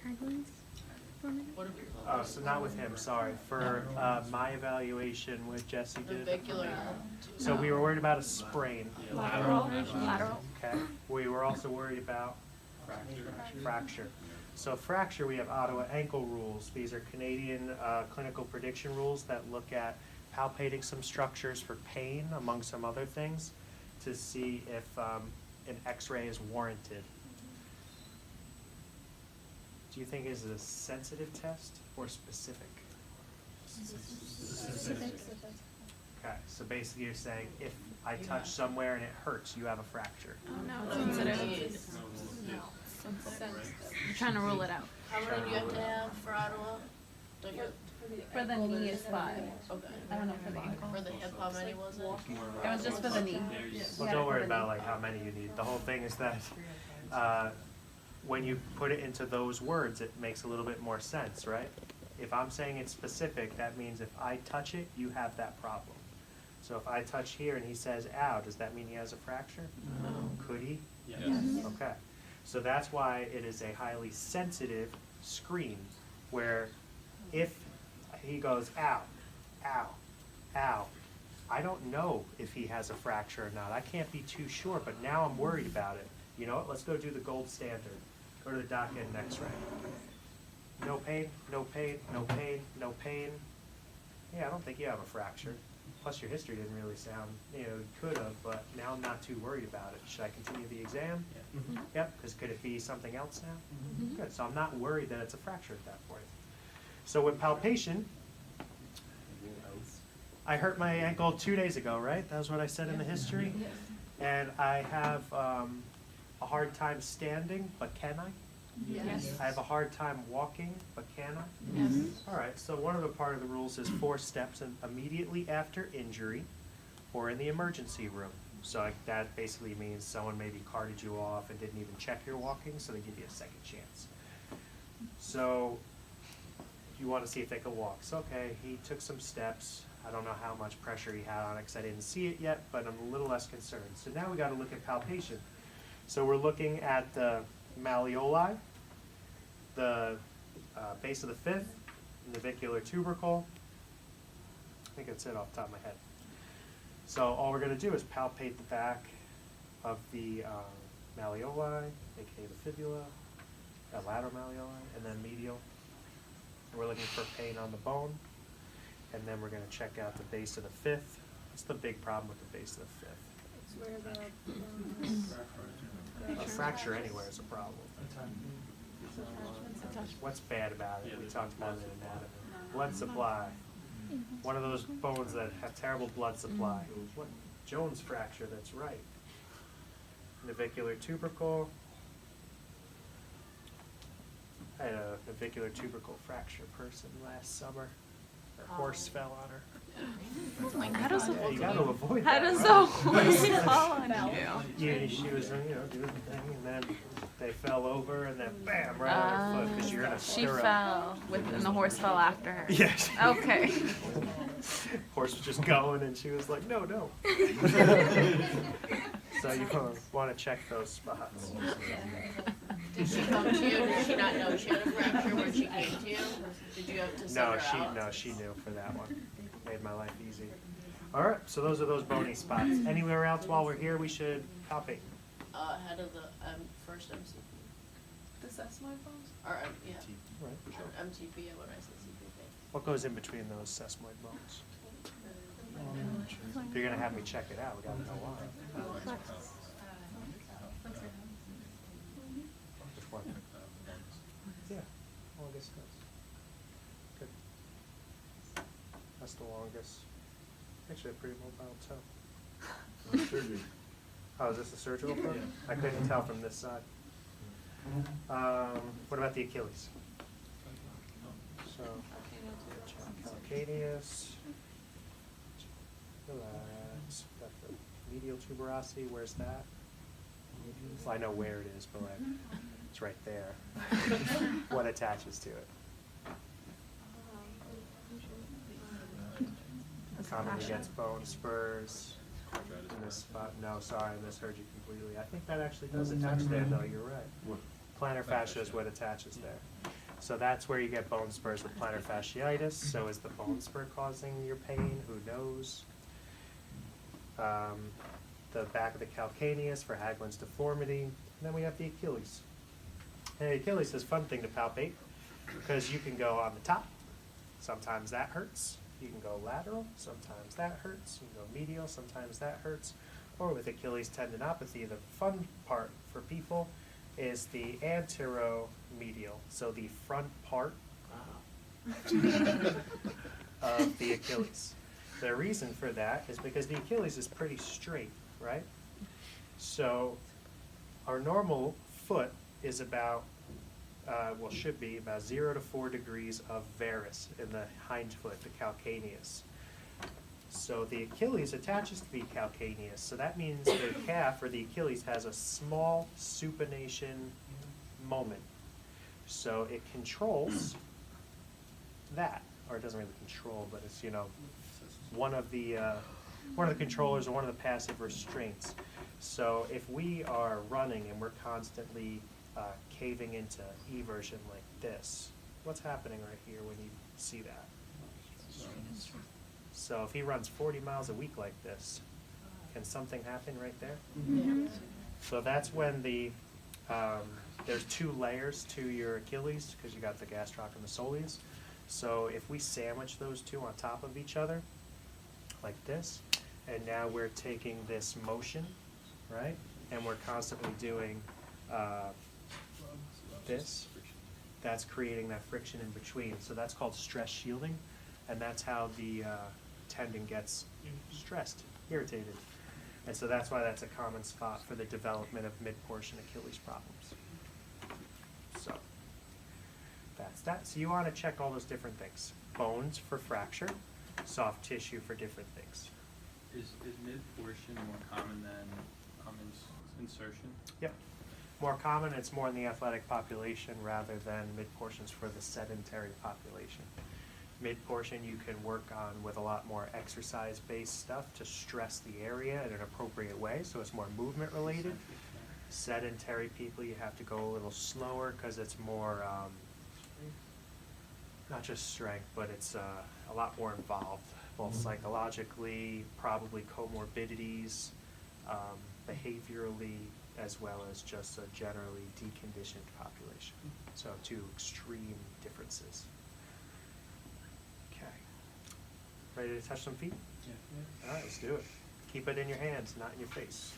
Haglund's for a minute? What are we Oh, calling so not with him, sorry. For my evaluation with Jesse it? did. Navicular. So we were worried about a sprain. Lateral. Lateral. Okay. We were also worried about fracture. So fracture, we have Ottawa ankle rules. These are Canadian clinical prediction rules that look at palpating some structures for pain, among some other things, to see if an X-ray is warranted. Do you think it's a sensitive test or specific? Okay, so basically you're saying if I touch somewhere and it hurts, you have a fracture. Oh, no, it's sensitive. I'm trying to rule it out. How many do you have to have for Ottawa? Don't you? For the knee is 5. Okay. I don't know for the ankle. For the hip, how many was it? It was just for the knee. Well, don't worry about like how many you need. The whole thing is that when you put it into those words, it makes a little bit more sense, right? If I'm saying it's specific, that means if I touch it, you have that problem. So if I touch here and he says, ow, does that mean he has a fracture? No. Could he? Yes. Okay. So that's why it is a highly sensitive screen where if he goes, ow, ow, ow, I don't know if he has a fracture or not. I can't be too sure, but now I'm worried about it. You know what? Let's go do the gold standard. Go to the doc, get an X-ray. No pain, no pain, no pain, no pain. Yeah, I don't think you have a fracture. Plus your history didn't really sound, you could have, but now I'm not too worried about it. Should I continue the exam? Yeah. Yep, because could it be something else now? Good, so I'm not worried that it's a fracture at that point. So with palpation, I hurt my ankle 2 days ago, right? That was what I said in the history. And I have a hard time standing, but can I? Yes. I have a hard time walking, but can I? Yes. All right, so one of the part of the rules is 4 steps immediately after injury or in the emergency room. So that basically means someone maybe carted you off and didn't even check your walking, so they give you a second chance. So you want to see if they can walk. So okay, he took some steps. I don't know how much pressure he had on it because I didn't see it yet, but I'm a little less concerned. So now we got to look at palpation. So we're looking at the malleoli, the base of the fifth, navicular tubercle. I think that's it off the top of my head. So all we're going to do is palpate the back of the malleoli, aka the fibula, lateral malleoli, and then medial. And we're looking for pain on the bone. And then we're going to check out the base of the fifth. What's the big problem with the base of the fifth? It's where the A fracture anywhere is a problem. What's bad about it? We talked about it in anatomy. Blood supply. One of those bones that have terrible blood supply. What? Jones fracture, that's right. Navicular tubercle. I had a navicular tubercle fracture person last summer. Her horse fell on her. How does Yeah, you gotta avoid how that, does right? the horse fall on you? Yeah, she was, doing the thing, and then they fell over, and then bam, right on her foot, because you're in a She stirrup. fell and the horse fell after her. Yes. Okay. Horse was just going, and she was like, no, no. So you want to check those spots. Did she come to you? Did she not know she had a fracture when she came to you? Did you have to send her out? No, she knew for that one. Made my life easy. All right, so those are those bony spots. Anywhere else while we're here, we should palpate. Head of the first MCP. The sesamoid bones? Or, yeah. Right. MTP, when I said CPP. What goes in between those sesamoid bones? If you're gonna have me check it out, we gotta know why. Which one? Yeah, longest goes. Good. That's the longest. Actually, a pretty mobile toe. Oh, is this a surgical probe? I couldn't tell from this side. What about the Achilles? So, calcaneus. Relax. Got the medial tuberosity. Where's that? Well, I know where it is, but like, it's right there. What attaches to it? Commonly gets bone spurs. In this spot. No, sorry, I misheard you completely. I think that actually does attach there, though. You're right. Plantar fascia is what attaches there. So that's where you get bone spurs with plantar fasciitis. So is the bone spur causing your pain? Who knows? The back of the calcaneus for Haglund's deformity. And then we have the Achilles. And the Achilles is a fun thing to palpate because you can go on the top. Sometimes that hurts. You can go lateral. Sometimes that hurts. You can go medial. Sometimes that hurts. Or with Achilles tendinopathy, the fun part for people is the anteromedial, so the front part of the Achilles. The reason for that is because the Achilles is pretty straight, right? So our normal foot is about, should be about 0 to 4 degrees of varus in the hind foot, the calcaneus. So the Achilles attaches to the calcaneus, so that means the calf or the Achilles has a small supination moment. So it controls that, or it doesn't really control, but it's, one of the controllers or one of the passive restraints. So if we are running and we're constantly caving into eversion like this, what's happening right here when you see that? So if he runs 40 miles a week like this, can something happen right there? Mm-hmm. So that's when there's 2 layers to your Achilles because you got the gastroc and the soleus. So if we sandwich those 2 on top of each other, like this, and now we're taking this motion, right? And we're constantly doing this, that's creating that friction in between. So that's called stress shielding, and that's how the tendon gets stressed, irritated. And so that's why that's a common spot for the development of mid-portion Achilles problems. So that's that. So you want to check all those different things. Bones for fracture, soft tissue for different things. Is mid-portion more common than insertion? Yep. More common, it's more in the athletic population rather than mid-portions for the sedentary population. Mid-portion you can work on with a lot more exercise-based stuff to stress the area in an appropriate way, so it's more movement related. Sedentary people, you have to go a little slower because it's more, not just strength, but it's a lot more involved, both psychologically, probably comorbidities, behaviorally, as well as just a generally deconditioned population. So 2 extreme differences. Okay. Ready to touch some feet? Yeah. All right, let's do it. Keep it in your hands, not in your face.